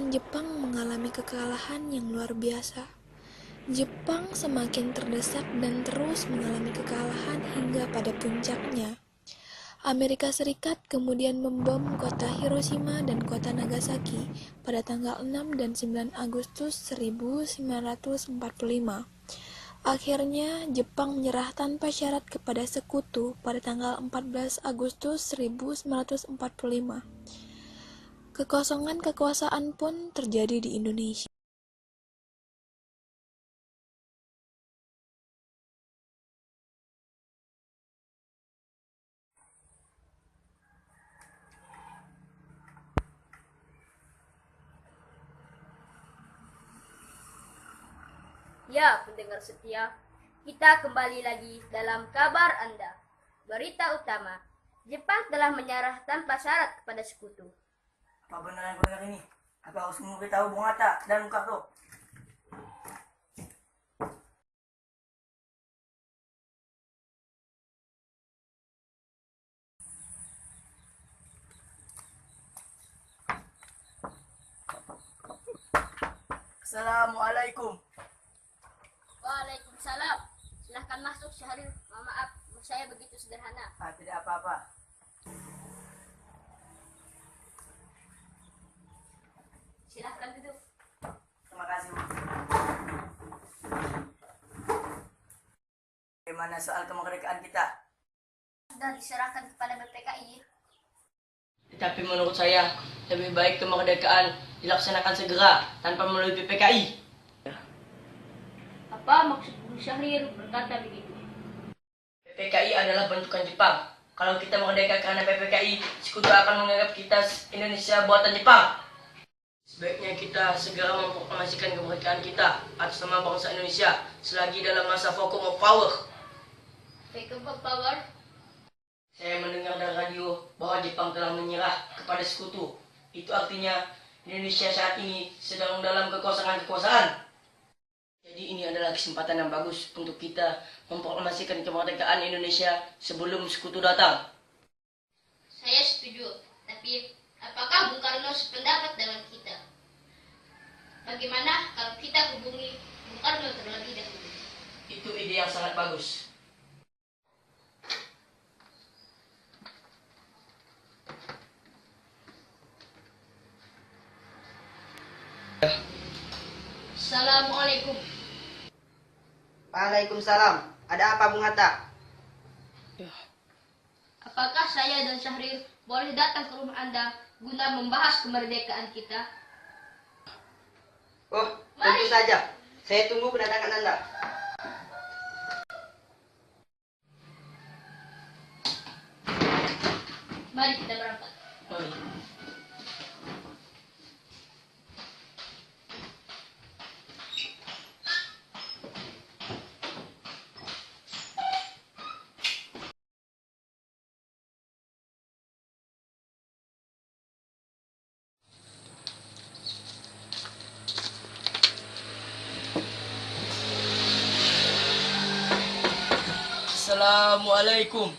Jepang mengalami kekalahan yang luar biasa. Jepang semakin terdesak dan terus mengalami kekalahan hingga pada puncaknya. Amerika Serikat kemudian membom kota Hiroshima dan kota Nagasaki pada tanggal 6 dan 9 Agustus 1945. Akhirnya, Jepang menyerah tanpa syarat kepada Sekutu pada tanggal 14 Agustus 1945. Kekosongan kekuasaan pun terjadi di Indonesia. Ya, pendengar setia, kita kembali lagi dalam kabar Anda. Berita utama, Jepang telah menyerah tanpa syarat kepada Sekutu. Apa benar yang benar ini? Apa harus memberitahu Bung Hatta dan Bung Karno? Assalamualaikum. Waalaikumsalam. Silahkan masuk, Syahril. Maaf, saya begitu sederhana. Tidak apa-apa. Silahkan duduk. Terima kasih. Bagaimana soal kemerdekaan kita? Sudah diserahkan kepada BPKI. Tetapi menurut saya, lebih baik kemerdekaan dilaksanakan segera tanpa melalui PPKI. Apa maksud Bung Syahrir berkata begitu? PPKI adalah bentukan Jepang. Kalau kita merdeka karena PPKI, Sekutu akan menganggap kita Indonesia buatan Jepang. Sebaiknya kita segera memproklamasikan kemerdekaan kita atas nama bangsa Indonesia selagi dalam masa vacuum of power. Vacuum of power? Saya mendengar dari radio bahwa Jepang telah menyerah kepada Sekutu. Itu artinya Indonesia saat ini sedang dalam kekosongan-kekuasaan. Jadi ini adalah kesempatan yang bagus untuk kita memproklamasikan kemerdekaan Indonesia sebelum Sekutu datang. Saya setuju, tapi apakah Bung Karno sependapat dengan kita? Bagaimana kalau kita hubungi Bung Karno terlebih dahulu? Itu ide yang sangat bagus. Assalamualaikum. Waalaikumsalam. Ada apa, Bung Hatta? Apakah saya dan Syahrir boleh datang ke rumah Anda guna membahas kemerdekaan kita? Oh, tentu saja. Saya tunggu kedatangan Anda. Mari kita berangkat. Mari. Assalamualaikum.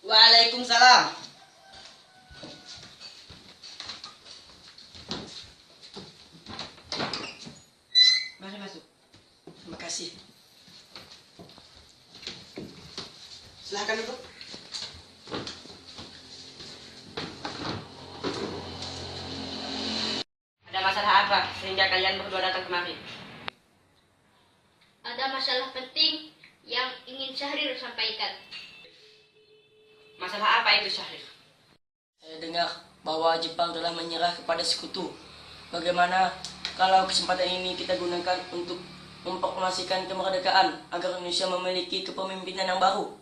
Waalaikumsalam. Mari masuk. Terima kasih. Silahkan duduk. Ada masalah apa sehingga kalian berdua datang kemari? Ada masalah penting yang ingin Syahrir sampaikan. Masalah apa itu, Syahrir? Saya dengar bahwa Jepang telah menyerah kepada Sekutu. Bagaimana kalau kesempatan ini kita gunakan untuk memproklamasikan kemerdekaan agar Indonesia memiliki kepemimpinan yang baru?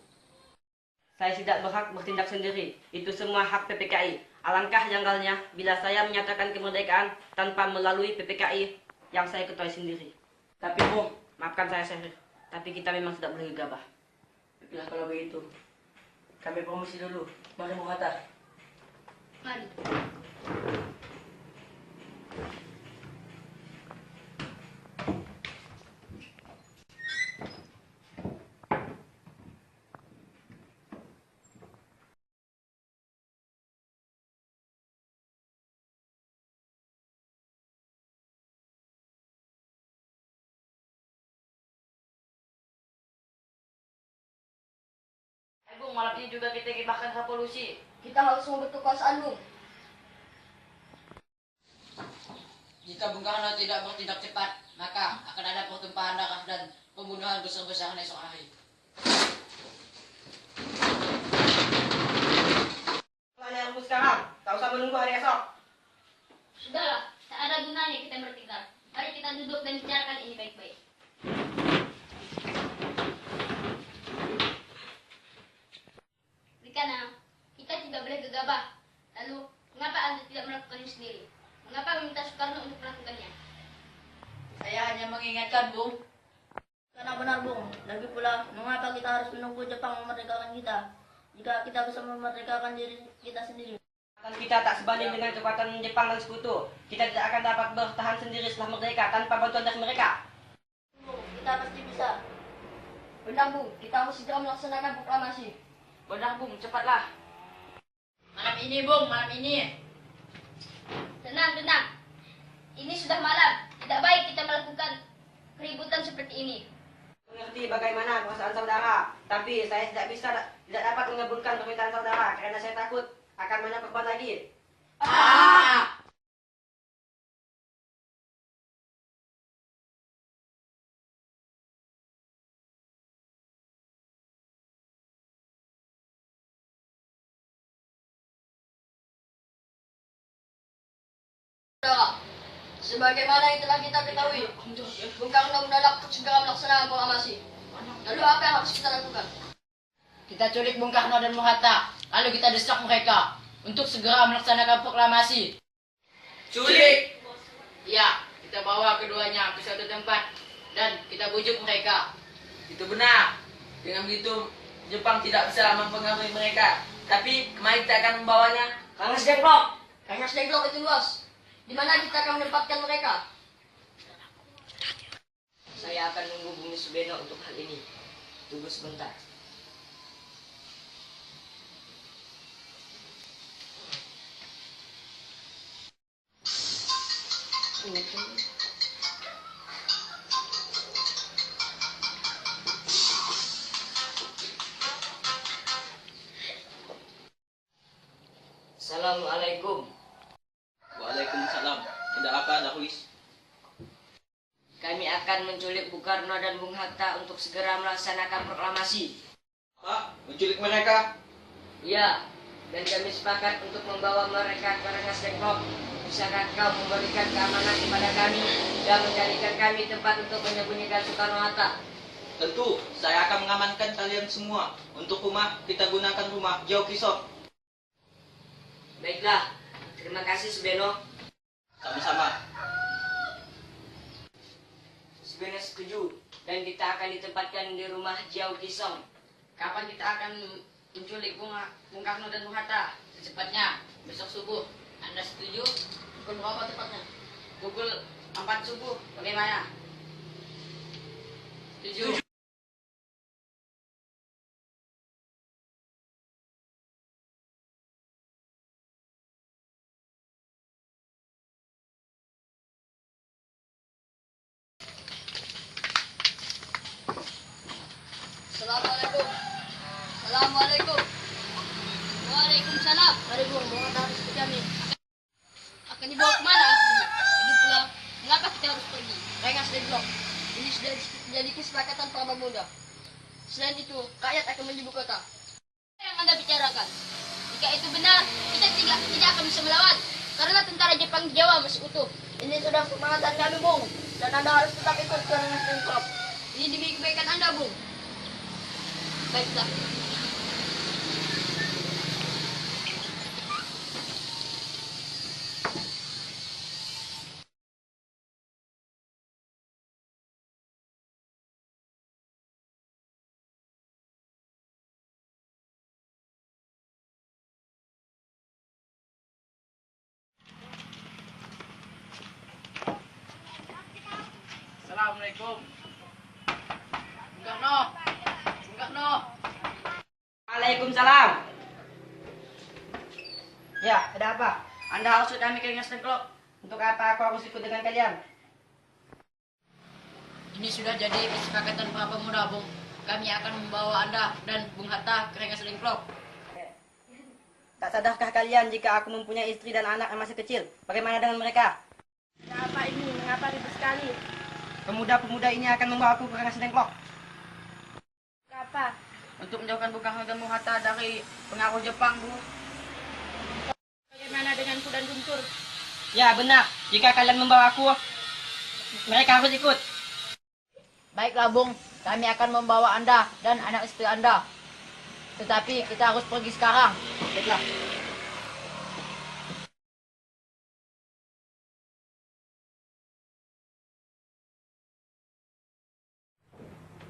Saya tidak berhak bertindak sendiri. Itu semua hak PPKI. Alangkah janggalnya bila saya menyatakan kemerdekaan tanpa melalui PPKI yang saya ketuai sendiri. Tapi Bung, Maafkan saya, Syahrir. Tapi kita memang tidak boleh gegabah. baiklah kalau begitu. Kami promisi dulu. Mari Bung Hatta. Mari. Bung, malam ini juga kita bahkan revolusi. Kita harus membentuk kekuasaan, Bung. Jika Bung Karno tidak bertindak cepat, maka akan ada pertumpahan darah dan pembunuhan besar-besaran esok hari. Pertanyaanmu sekarang, tak usah menunggu hari esok. Sudahlah, tak ada gunanya kita bertengkar. Mari kita duduk dan bicarakan ini baik-baik. Rikana, kita tidak boleh gegabah. Lalu, mengapa Anda tidak melakukannya sendiri? Mengapa meminta Soekarno untuk melakukannya? Saya hanya mengingatkan, Bung. Karena benar, Bung. Lagi pula, mengapa kita harus menunggu Jepang memerdekakan kita? Jika kita bisa memerdekakan diri kita sendiri. Kekuatan kita tak sebanding dengan kekuatan Jepang dan sekutu. Kita tidak akan dapat bertahan sendiri setelah merdeka tanpa bantuan dari mereka. Bung, kita pasti bisa. Benar, Bung. Kita harus segera melaksanakan proklamasi. Benar, Bung, cepatlah. Malam ini, Bung, malam ini. Tenang, tenang. Ini sudah malam. Tidak baik kita melakukan keributan seperti ini. Mengerti bagaimana perasaan saudara, tapi saya tidak dapat mengabulkan permintaan saudara karena saya takut akan banyak korban lagi. Saudara, sebagaimana yang telah kita ketahui, Bung Karno menolak untuk segera melaksanakan proklamasi. Lalu apa yang harus kita lakukan? Kita culik Bung Karno dan Bung Hatta, lalu kita desak mereka untuk segera melaksanakan proklamasi. Culik? Ya, kita bawa keduanya ke suatu tempat dan kita bujuk mereka. Itu benar. Dengan begitu, Jepang tidak bisa mempengaruhi mereka. Tapi kemari kita akan membawanya. Kangas Deadlock! Kangas Deadlock itu luas. Di mana kita akan menempatkan mereka? Saya akan menghubungi Subeno untuk hal ini. Tunggu sebentar. Assalamualaikum. Waalaikumsalam. Ada apa, Darwis? Kami akan menculik Bung Karno dan Bung Hatta untuk segera melaksanakan proklamasi. Apa? Menculik mereka? Ya, dan kami sepakat untuk membawa mereka ke Rengas Dengklok. Bisakah kau memberikan keamanan kepada kami dan mencarikan kami tempat untuk menyembunyikan Soekarno-Hatta? Tentu, saya akan mengamankan kalian semua. Untuk rumah, kita gunakan rumah Jauh Kisok. Baiklah, terima kasih Subeno. Sama-sama. Subeno setuju, dan kita akan ditempatkan di rumah Jiao Kisong. Kapan kita akan menculik Bung Karno dan Bung Hatta? Secepatnya, besok subuh. Anda setuju? Pukul berapa tepatnya? Pukul 4 subuh, bagaimana? Setuju? Assalamualaikum. Assalamualaikum. Waalaikumsalam. Mari, Bung, Bung Hatta harus ikut kami. Akan dibawa kemana? Lagi pula, mengapa kita harus pergi? Rengas Dengklok. Ini sudah jadi kesepakatan para pemuda. Selain itu, rakyat akan menyibuk kota. Apa yang Anda bicarakan? Jika itu benar, kita tidak akan bisa melawan. Karena tentara Jepang di Jawa masih utuh. Ini sudah kesepakatan kami, Bung. Dan Anda harus tetap ikut ke Rengas Dengklok. Ini demi kebaikan Anda, Bung. Baiklah. Assalamualaikum. Bung Karno. Bung Karno. Waalaikumsalam. Ya, ada apa? Anda harus ikut kami ke Rengas Dengklok. Untuk apa aku harus ikut dengan kalian? Ini sudah jadi kesepakatan para pemuda, Bung. kami akan membawa Anda dan Bung Hatta ke Rengas Dengklok. Tak sadarkah kalian jika aku mempunyai istri dan anak yang masih kecil? Bagaimana dengan mereka? Apa ini? Mengapa ribet sekali? Pemuda-pemuda ini akan membawa aku ke Rengas Dengklok. Apa? Untuk menjauhkan Bung Karno dan Bung Hatta dari pengaruh Jepang, Bu. Bagaimana denganku dan Guntur? Ya benar, jika kalian membawa aku, mereka harus ikut. Baiklah, Bung. Kami akan membawa Anda dan anak istri Anda. Tetapi kita harus pergi sekarang. Baiklah.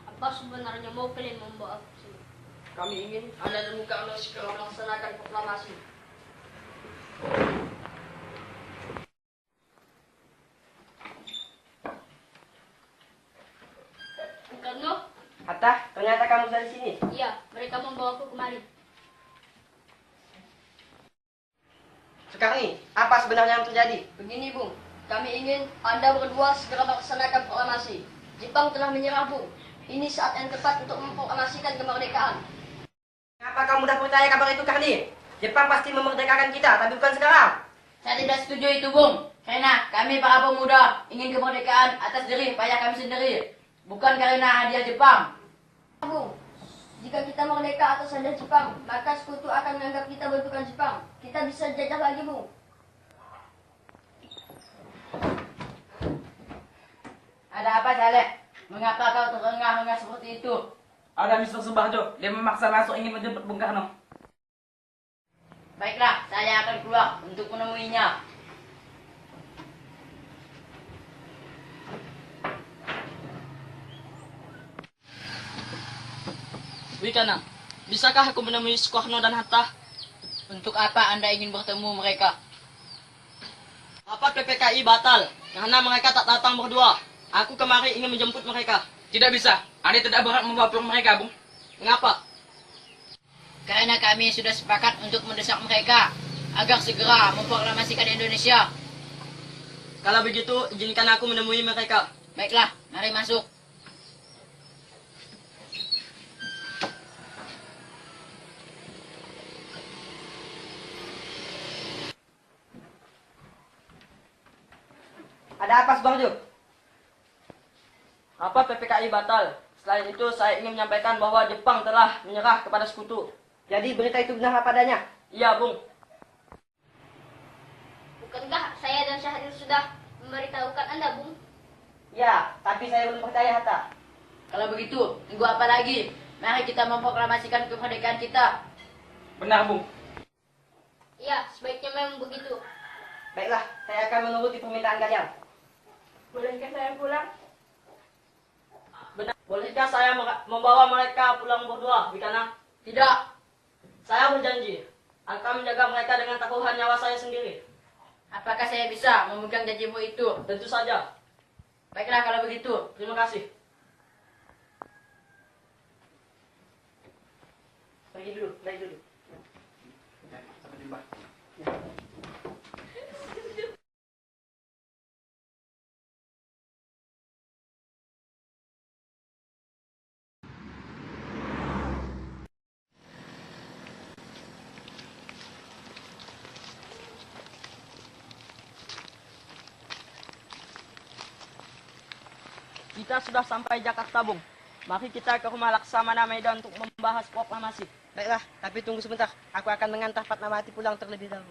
Apa sebenarnya mau kalian membawa aku ke sini? Kami ingin Anda dan Bung Karno segera melaksanakan proklamasi. Bung Karno? Hatta, ternyata kamu dari sini. Iya, mereka membawa aku kemari. Sekarang ini, apa sebenarnya yang terjadi? Begini, Bung. Kami ingin Anda berdua segera melaksanakan proklamasi. Jepang telah menyerah, Bung. Ini saat yang tepat untuk memproklamasikan kemerdekaan. Kenapa kamu mudah percaya kabar itu, Karni? Jepang pasti memerdekakan kita, tapi bukan sekarang. Saya tidak setuju itu, Bung. Karena kami para pemuda ingin kemerdekaan atas diri payah kami sendiri. Bukan karena hadiah Jepang. Bung, jika kita merdeka atas hadiah Jepang, maka sekutu akan menganggap kita bentukan Jepang. Kita bisa jajah lagi, Bung. Ada apa, Saleh? Mengapa kau terengah-engah seperti itu? Ada Mr. Subarjo, dia memaksa masuk ingin menjemput Bung Karno. Baiklah, saya akan keluar untuk menemuinya. Wikana, bisakah aku menemui Soekarno dan Hatta? Untuk apa Anda ingin bertemu mereka? Rapat PPKI batal karena mereka tak datang berdua. Aku kemari ingin menjemput mereka. Tidak bisa, Anda tidak berhak membawa pulang mereka, Bung. Mengapa? Karena kami sudah sepakat untuk mendesak mereka agar segera memproklamasikan Indonesia. Kalau begitu, izinkan aku menemui mereka. Baiklah, mari masuk. Ada apa, Subarjo? Rapat PPKI batal. Selain itu, saya ingin menyampaikan bahwa Jepang telah menyerah kepada sekutu. Jadi berita itu benar apa adanya? Iya, Bung. Bukankah saya dan Syahrir sudah memberitahukan Anda, Bung? Ya, tapi saya belum percaya, Hatta. Kalau begitu, tunggu apa lagi? Mari kita memproklamasikan kemerdekaan kita. Benar, Bung. Iya, sebaiknya memang begitu. Baiklah, saya akan menuruti permintaan kalian. Bolehkah saya pulang? Benar. Bolehkah saya membawa mereka pulang berdua, Wikana? Tidak. Saya berjanji akan menjaga mereka dengan taruhan nyawa saya sendiri. Apakah saya bisa memegang janjimu itu? Tentu saja. Baiklah kalau begitu. Terima kasih. Pergi dulu, naik dulu. Kita sudah sampai Jakarta, Bung. Mari kita ke rumah Laksamana Medan untuk membahas proklamasi. Baiklah, tapi tunggu sebentar. Aku akan mengantar Fatmawati pulang terlebih dahulu.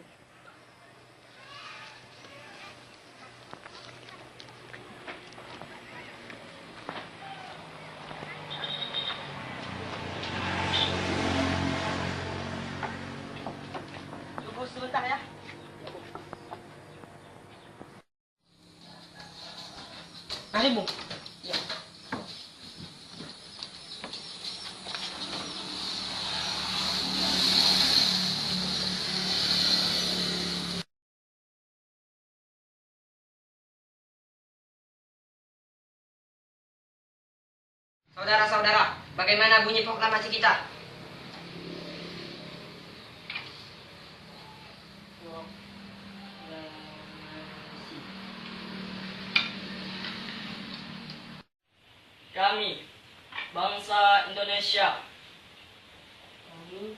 Tunggu sebentar ya. Mari, Bung. Saudara-saudara, bagaimana bunyi proklamasi kita? Kami, bangsa Indonesia. Kami,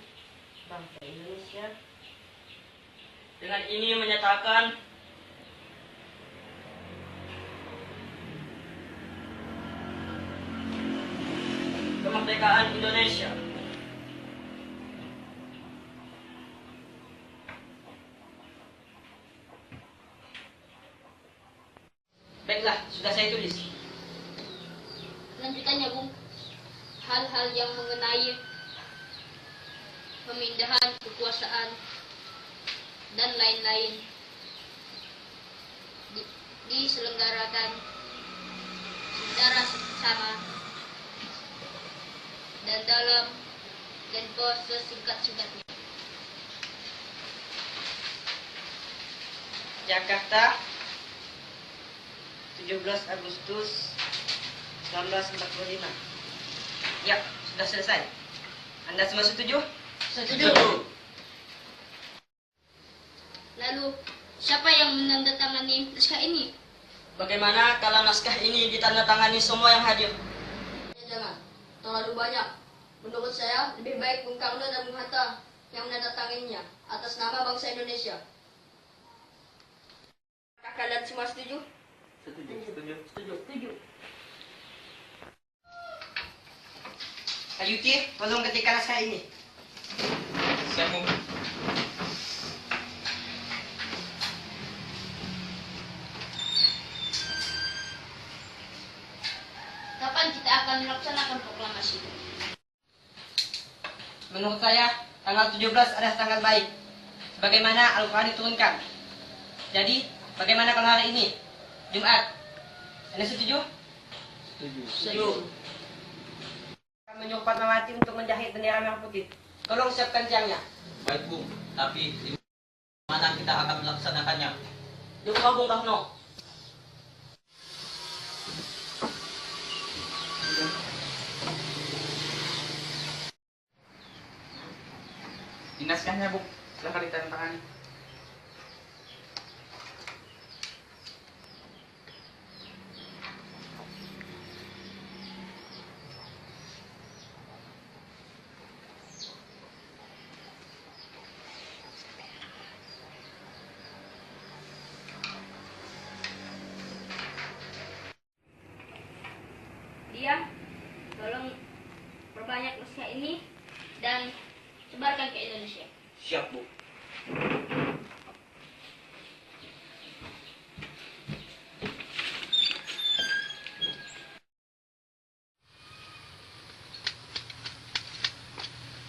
bangsa Indonesia, dengan ini menyatakan kemerdekaan Indonesia. Baiklah, sudah saya tulis. Lanjutannya, Bung. Hal-hal yang mengenai pemindahan kekuasaan dan lain-lain diselenggarakan secara sama dan dalam tempo sesingkat-singkatnya. Jakarta, 17 Agustus 1945. Ya, sudah selesai. Anda semua setuju? Setuju. Lalu, siapa yang menandatangani naskah ini? Bagaimana kalau naskah ini ditandatangani semua yang hadir? Jangan, terlalu banyak. Menurut saya, lebih baik Bung Karno dan Bung Hatta yang menandatanganinya atas nama bangsa Indonesia. Apakah kalian semua setuju? Setuju. Ayuti, tolong ketikkan naskah ini. Siap, Bung. Kapan kita akan melaksanakan proklamasi? Menurut saya, tanggal 17 adalah tanggal baik. Sebagaimana Al-Quran diturunkan. Jadi, bagaimana kalau hari ini? Jumat. Anda setuju? Setuju. Kami menyuruh Fatmawati untuk menjahit bendera merah putih. Tolong siapkan tiangnya. Baik, Bung. Tapi di mana kita akan melaksanakannya? Di rumah Bung Karno. Di naskahnya, Bung. Silahkan ditandatangani. Dia, tolong perbanyak naskah ini dan sebarkan ke Indonesia. Siap, Bung.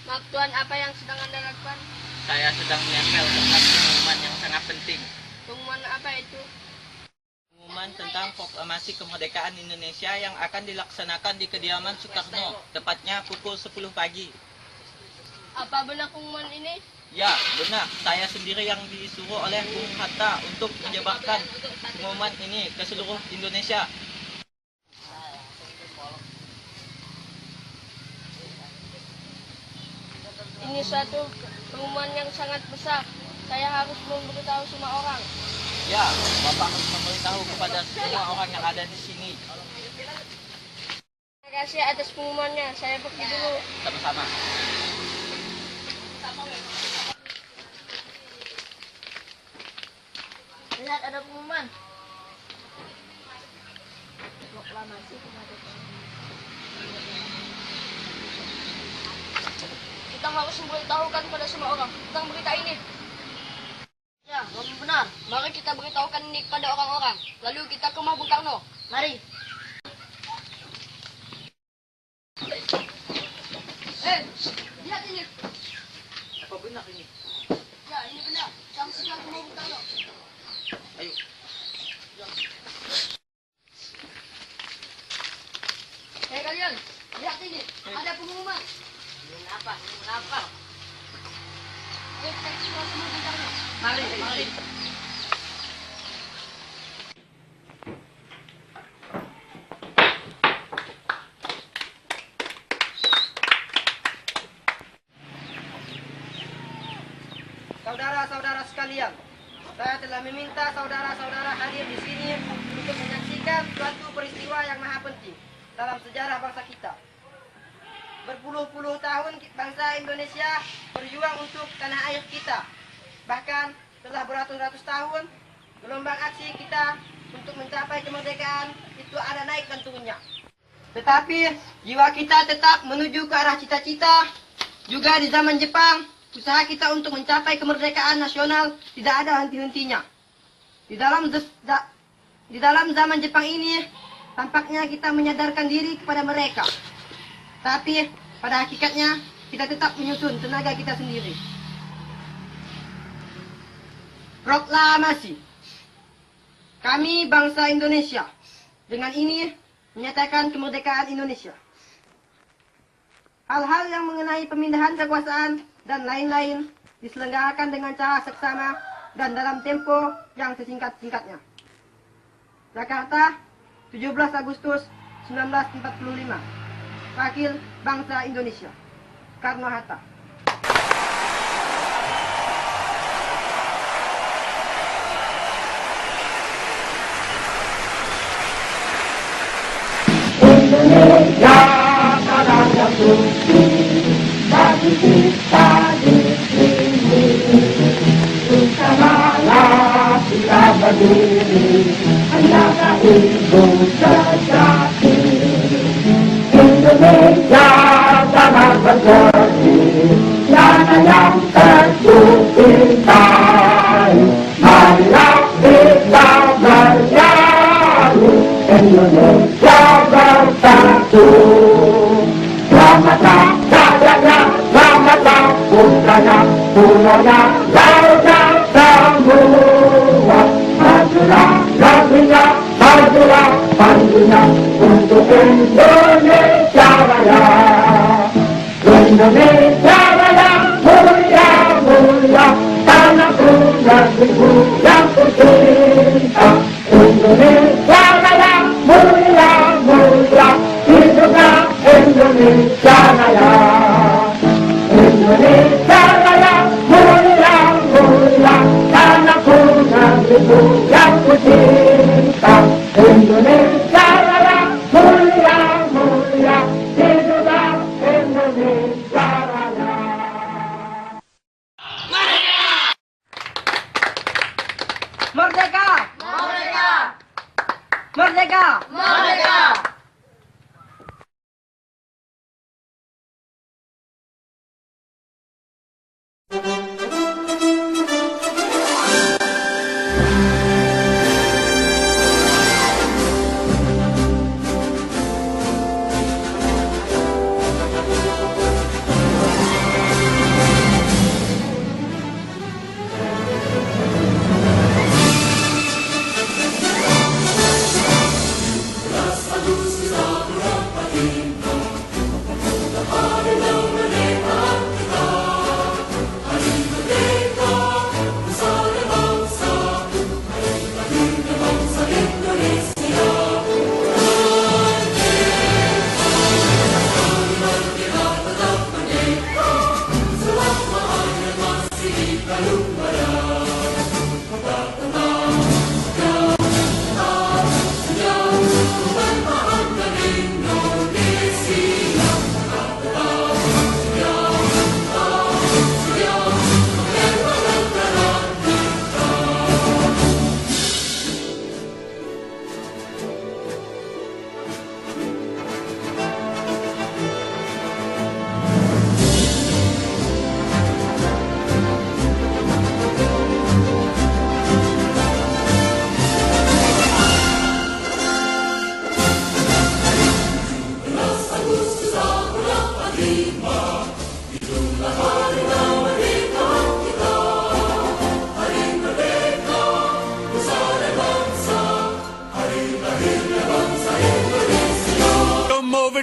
Maaf Tuan, apa yang sedang Anda lakukan? Saya sedang menempel tentang pengumuman yang sangat penting. Pengumuman apa itu? Pengumuman tentang proklamasi kemerdekaan Indonesia yang akan dilaksanakan di kediaman Soekarno, tepatnya pukul 10 pagi. Apa benar pengumuman ini? Ya, benar. Saya sendiri yang disuruh oleh Bung Hatta untuk menyebarkan pengumuman ini ke seluruh Indonesia. Ini suatu pengumuman yang sangat besar. Saya harus memberitahu semua orang. Ya, Bapak harus memberitahu kepada semua orang yang ada di sini. Terima kasih atas pengumumannya. Saya pergi dulu. Sama-sama. Lihat ada pengumuman. Proklamasi kemerdekaan. Kita harus memberitahukan kepada semua orang tentang berita ini. Ya, kamu benar. Mari kita beritahukan ini kepada orang-orang. Lalu kita ke rumah Bung Karno. Mari. Lihat ini. Apa benar ini? Ya, ini benar. Kita harus segera ke rumah Bung Karno. Ayo. Hei kalian, lihat ini. Ada pengumuman. Apa? Ayo kita segera ke rumah Bung Karno. Mari. Saudara-saudara sekalian, saya telah meminta saudara-saudara hadir di sini untuk menyaksikan suatu peristiwa yang maha penting dalam sejarah bangsa kita. Berpuluh-puluh tahun bangsa Indonesia berjuang untuk tanah air kita. Bahkan setelah beratus-ratus tahun, gelombang aksi kita untuk mencapai kemerdekaan itu ada naik dan turunnya. Tetapi jiwa kita tetap menuju ke arah cita-cita. Juga di zaman Jepang, usaha kita untuk mencapai kemerdekaan nasional tidak ada henti-hentinya. Di dalam zaman Jepang ini, tampaknya kita menyadarkan diri kepada mereka. Tapi pada hakikatnya kita tetap menyusun tenaga kita sendiri. Proklamasi. Kami bangsa Indonesia dengan ini menyatakan kemerdekaan Indonesia. Hal-hal yang mengenai pemindahan kekuasaan dan lain-lain diselenggarakan dengan cara seksama dan dalam tempo yang sesingkat-singkatnya. Jakarta, 17 Agustus 1945. Wakil Bangsa Indonesia, Soekarno-Hatta. Indonesia tanah yang suci, bagi kita di sini. Bersamalah kita berdiri, hendaklah ibu sejati. Indonesia tanah bersih, tanah yang tercintai. Marilah kita bernyanyi, Indonesia bersatu. Selamatlah rakyatnya, selamatlah putranya, pulaunya, lautnya semua. Majulah negerinya, majulah pandunya untuk Indonesia Raya. Indonesia Raya, mulia, mulia, tanahku, negeriku yang kucinta. Indonesia Raya, mulia, mulia, hiduplah Indonesia Raya. Indonesia Raya, mulia, mulia, tanahku, negeriku yang kucinta. Indonesia Raya, mulia, mulia, hiduplah Indonesia Raya. Merdeka! Merdeka! Merdeka! Merdeka!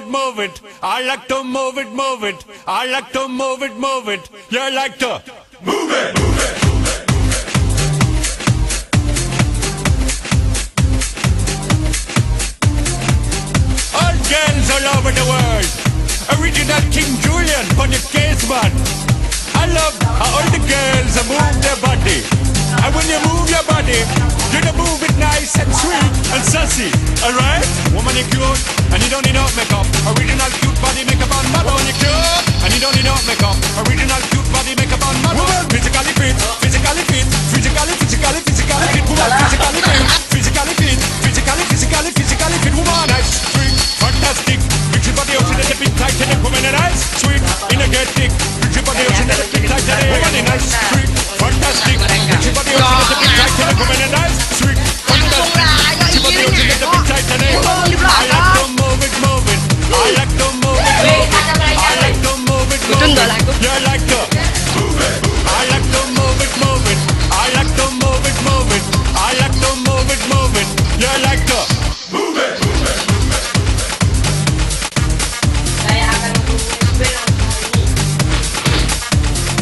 Move it. I like to move it, move it. I like to move it, move it. You like to move it, move it. All girls all over the world. Original King Julian on your case, man. I love how all the girls move their body. And when you move your body, You to move it nice and sweet and sassy, alright? Woman, you cute, and you don't need no makeup. Original cute body makeup on model. You cute, and you don't need no makeup. Original cute body makeup on model. Physically fit, physically fit, physically fit. Woman, physically fit, physically fit, physically fit. Woman, nice, sweet, fantastic. Picture body ocean and the big Titanic. Woman, nice, sweet, energetic. Picture body ocean and the big Titanic. Woman, nice, sweet, fantastic. Picture body ocean and the big Titanic. Woman, nice, sweet, fantastic. Picture body ocean and the big Titanic. I like to move it, move it. I like to move it, move it. I like to move it, move it. You like to move it. I like to move it, move it. I like to move it, move it. I like to move it, move it. You like to move it, move it.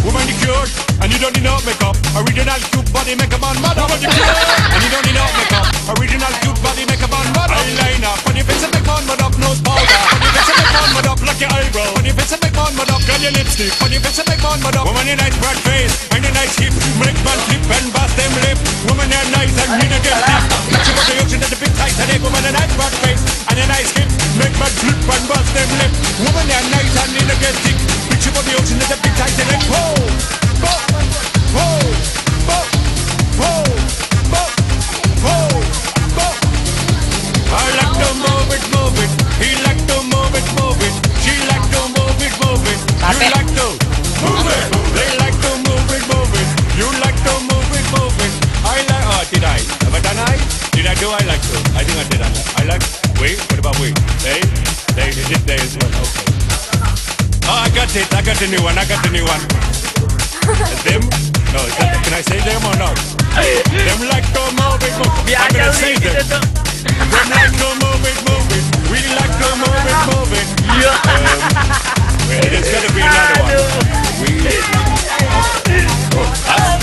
Woman, you cute, and you don't need no makeup. Original cute body makeup on mother. Woman, you cute, and you don't need no makeup. Original cute body makeup on mother. Eyeliner, on your face and make on mud up, nose powder. On your face and make on mud up, like your eyebrow. On your face and make on mud up, got your lipstick. On your face and make on mud up. Woman, you nice broad face, and your nice hips. Make man flip and bust them lip. Woman, you're nice and need to get deep. Make sure the ocean at the big Titanic. Woman, a nice broad face, and your nice hips. Make man flip and bust them lip. Woman, you're nice and need to get deep. Picture for the ocean at the big Titanic. Whoa, whoa, whoa, whoa, whoa, whoa, whoa, whoa. I like to move it, move it. He like to move it, move it. She like to move it, move it. You like to move it. They like to move it, move it. You like to move it, move it. I like. Oh, did I? Have I done I? Did I do? I like to. I think I did. I like. Wait. What about we? They did they as well. Okay. Oh, I got it. I got the new one. I got the new one. Them? No, can I say them or not? Them like to move it, move it. I'm gonna say them. Them like to move it, move it. We like to move it, move it. Well, there's gotta be another one.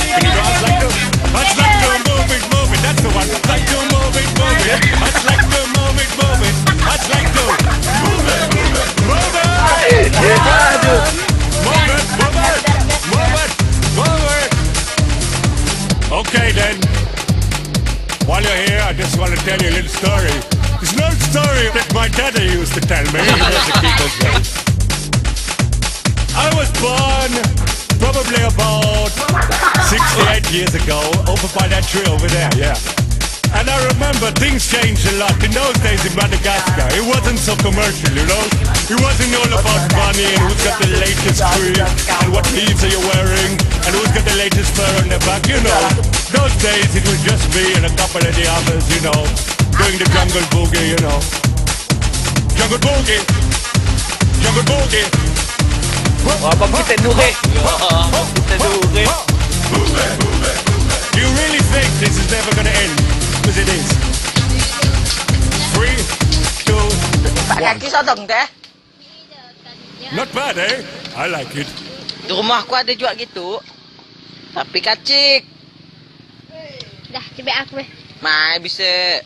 Can you go us like to? Us like to move it, move it. That's the one. Like to move it, move it. Us like to move it, move it. Us like to move it, move it, move it. Move it, move it, move it, move it. Okay then. While you're here, I just want to tell you a little story. It's an old story that my daddy used to tell me. He was a kid as well. I was born probably about 68 years ago, over by that tree over there, yeah. And I remember things changed a lot. In those days in Madagascar, it wasn't so commercial, you know? It wasn't all about money and who's got the latest tree and what leaves are you wearing and who's got the latest fur on their back, you know? Those days it was just me and a couple of the others, you know, doing the jungle boogie, you know. Jungle boogie! Jungle boogie! Abang kita duge. Kita duge. Do you really think this is never gonna end? Because it is. 3, 2, 1. Kaki sodong teh. Not bad, eh? I like it. Di rumahku ada juga gitu. Tapi kacik. Dah, coba aku. Mai bisa.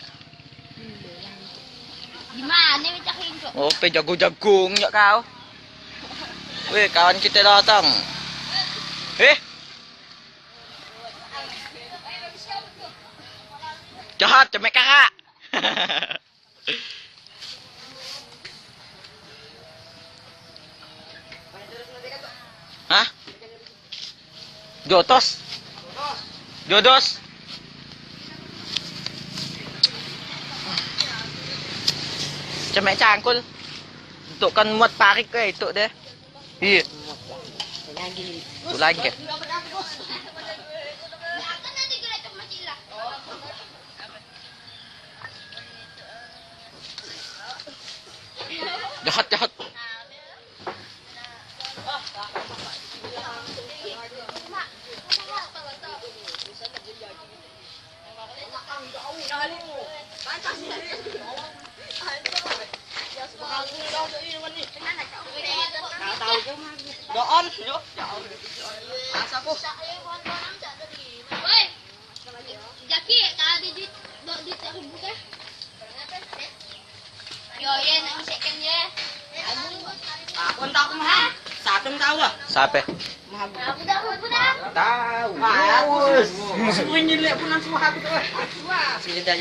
Gimana mecahin kok? Oh, pe jago-jagung ya kau. Weh, kawan kita datang. Jahat, cemek kakak. Hah? Jotos? Jodos? Cemek cangkul. Untuk kan muat parik ke itu deh. Iya. Itu lagi. Jahat, jahat. Doon, yuk. Asa po. Woi. Jaki, tadi di aku buka. Yo, yan ang second ya. Aku entah aku mah. Satu tahu lah. Siapa? Aku dah. Tahu. Bagus. Semua ini lihat pun semua aku tuh. Sebentar.